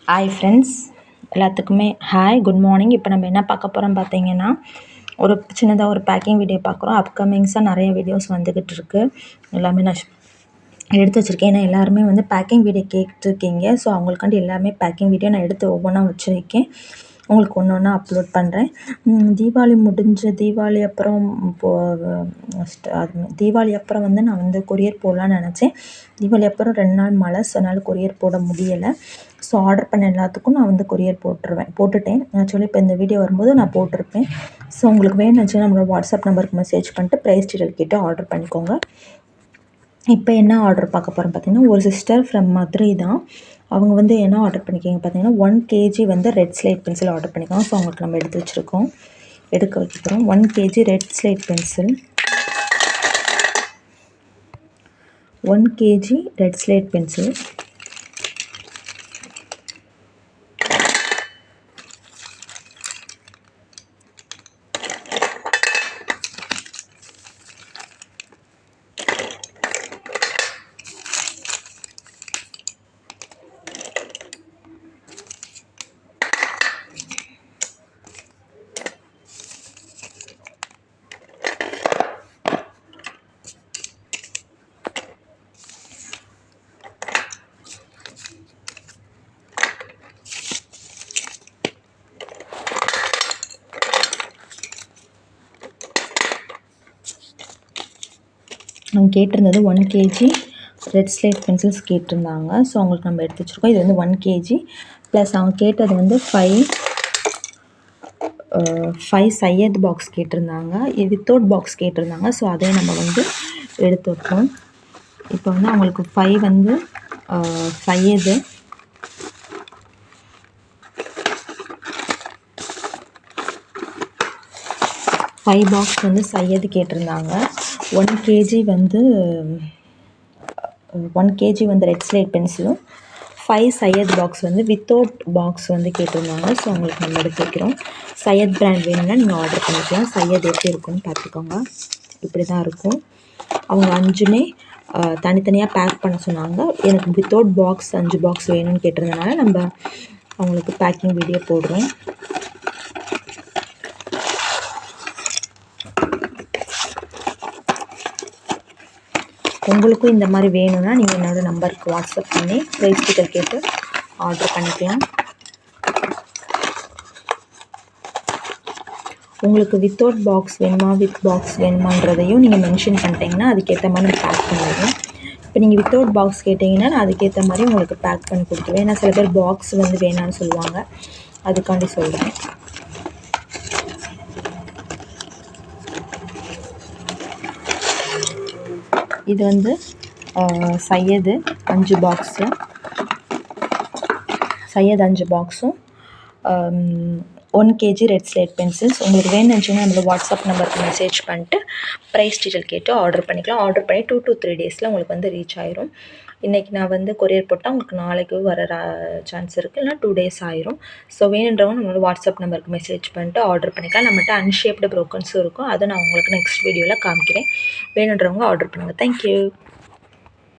Hi friends, எல்லாத்துக்குமே hi, good morning. இப்போ நம்ம என்ன பார்க்க போகிறோம் பார்த்தீங்கன்னா, ஒரு சின்னதாக ஒரு பேக்கிங் வீடியோ பார்க்குறோம். அப்கமிங்ஸாக நிறைய வீடியோஸ் வந்துக்கிட்டு இருக்குது. எல்லாமே நான் எடுத்து வச்சுருக்கேன். ஏன்னா எல்லாருமே வந்து பேக்கிங் வீடியோ கேட்டிருக்கீங்க. ஸோ அவங்களுக்காண்டி எல்லாமே பேக்கிங் வீடியோ நான் எடுத்து ஒவ்வொன்றா வச்சுருக்கேன். உங்களுக்கு ஒன்று ஒன்றா அப்லோட் பண்ணுறேன். தீபாவளி அப்புறம் தீபாவளி அப்புறம் வந்து நான் வந்து கொரியர் போடலான்னு நினச்சேன். தீபாவளி அப்புறம் 2 நாள் மழை, ஸோ அதனால் கொரியர் போட முடியலை. ஸோ ஆர்டர் பண்ண எல்லாத்துக்கும் நான் வந்து கொரியர் போட்டுட்டேன். ஆக்சுவலி இப்போ இந்த வீடியோ வரும்போது நான் போட்டிருப்பேன். ஸோ உங்களுக்கு வேணும்னு வச்சுன்னா நம்மளோட வாட்ஸ்அப் நம்பருக்கு மெசேஜ் பண்ணிட்டு ப்ரைஸ் டீட்டெயில் கேட்டு ஆர்டர் பண்ணிக்கோங்க. இப்போ என்ன ஆர்டர் பார்க்க போகிறோம் பார்த்தீங்கன்னா, ஒரு சிஸ்டர் ஃப்ரம் மதுரை தான். அவங்க வந்து என்ன ஆர்டர் பண்ணிக்கிங்க பார்த்தீங்கன்னா, 1 kg வந்து ரெட் ஸ்லேட் பென்சில் ஆர்டர் பண்ணிக்கோங்க. ஸோ அவங்களுக்கு நம்ம எடுத்து வச்சுருக்கோம், எடுக்க வைக்கிறோம். 1 kg red slate pencil, 1 kg red slate pencil, அவங்க கேட்டிருந்தது 1 kg ரெட் ஸ்லேட் பென்சில்ஸ் கேட்டிருந்தாங்க. ஸோ அவங்களுக்கு நம்ம எடுத்து வச்சுருக்கோம். இது வந்து 1 kg ப்ளஸ் அவங்க கேட்டது வந்து 5 சையத் பாக்ஸ் கேட்டிருந்தாங்க. இது வித்தவுட் பாக்ஸ் கேட்டிருந்தாங்க. ஸோ அதே நம்ம வந்து எடுத்து வைப்போம். இப்போ வந்து அவங்களுக்கு 5 வந்து சையது, 5 பாக்ஸ் வந்து சையது கேட்டிருந்தாங்க. 1 kg வந்து 1 kg வந்து ரெட் ஸ்லேட் பென்சிலும் 5 சையத் பாக்ஸ் வந்து வித்தவுட் பாக்ஸ் வந்து கேட்டிருந்தாங்க. ஸோ அவங்களுக்கு நம்ம எடுத்து வைக்கிறோம். சையத் பிராண்ட் வேணும்னா நீங்கள் ஆர்டர் பண்ணிக்கலாம். சையத் எப்படி இருக்குன்னு பார்த்துக்கோங்க. இப்படி தான் இருக்கும். அவங்க 5மே தனித்தனியாக பேக் பண்ண சொன்னாங்க. எனக்கு வித்தவுட் பாக்ஸ் 5 பாக்ஸ் வேணும்னு கேட்டிருந்தனால நம்ம அவங்களுக்கு பேக்கிங் வீடியோ போடுறோம். உங்களுக்கும் இந்த மாதிரி வேணும்னா நீங்கள் என்னோடய நம்பருக்கு வாட்ஸ்அப் பண்ணி ப்ரைஸ் டீட்டெயில் கேட்டு ஆர்டர் பண்ணிக்கலாம். உங்களுக்கு வித்தவுட் பாக்ஸ் வேணுமா வித் பாக்ஸ் வேணுமான்றதையும் நீங்கள் மென்ஷன் பண்ணிட்டீங்கன்னா அதுக்கேற்ற மாதிரி நம்ம பேக் பண்ணிடுவோம். இப்போ நீங்கள் வித்தவுட் பாக்ஸ் கேட்டிங்கன்னா நான் அதுக்கேற்ற மாதிரி உங்களுக்கு பேக் பண்ணி கொடுத்துருவேன். ஏன்னா சில பேர் பாக்ஸ் வந்து வேணான்னு சொல்லுவாங்க, அதுக்காண்டி சொல்கிறேன். இது வந்து Syed 5 box, Syed 5 பாக்ஸும் 1 kg red slate pencils. உங்களுக்கு வேணும்னு நினச்சிங்கன்னா நம்மளோட வாட்ஸ்அப் நம்பருக்கு மெசேஜ் பண்ணிட்டு ப்ரைஸ் டீட்டெயில் கேட்டு ஆர்டர் பண்ணிக்கலாம். ஆர்டர் பண்ணி 2 to 3 டேஸில் உங்களுக்கு வந்து ரீச் ஆயிரும். இன்றைக்கி நான் வந்து கொரியர் போட்டால் உங்களுக்கு நாளைக்கு வர சான்ஸ் இருக்குது, இல்லைனா 2 days ஆயிரும். ஸோ வேணுன்றவங்க நம்மளோட வாட்ஸ்அப் நம்பருக்கு மெசேஜ் பண்ணிட்டு ஆர்டர் பண்ணிக்கலாம். நம்மகிட்ட அன்ஷேப்டு ப்ரோக்கன்ஸும் இருக்கும், அதை நான் உங்களுக்கு நெக்ஸ்ட் வீடியோவில் காமிக்கிறேன். வேணுன்றவங்க ஆர்டர் பண்ணுங்கள். தேங்க்யூ.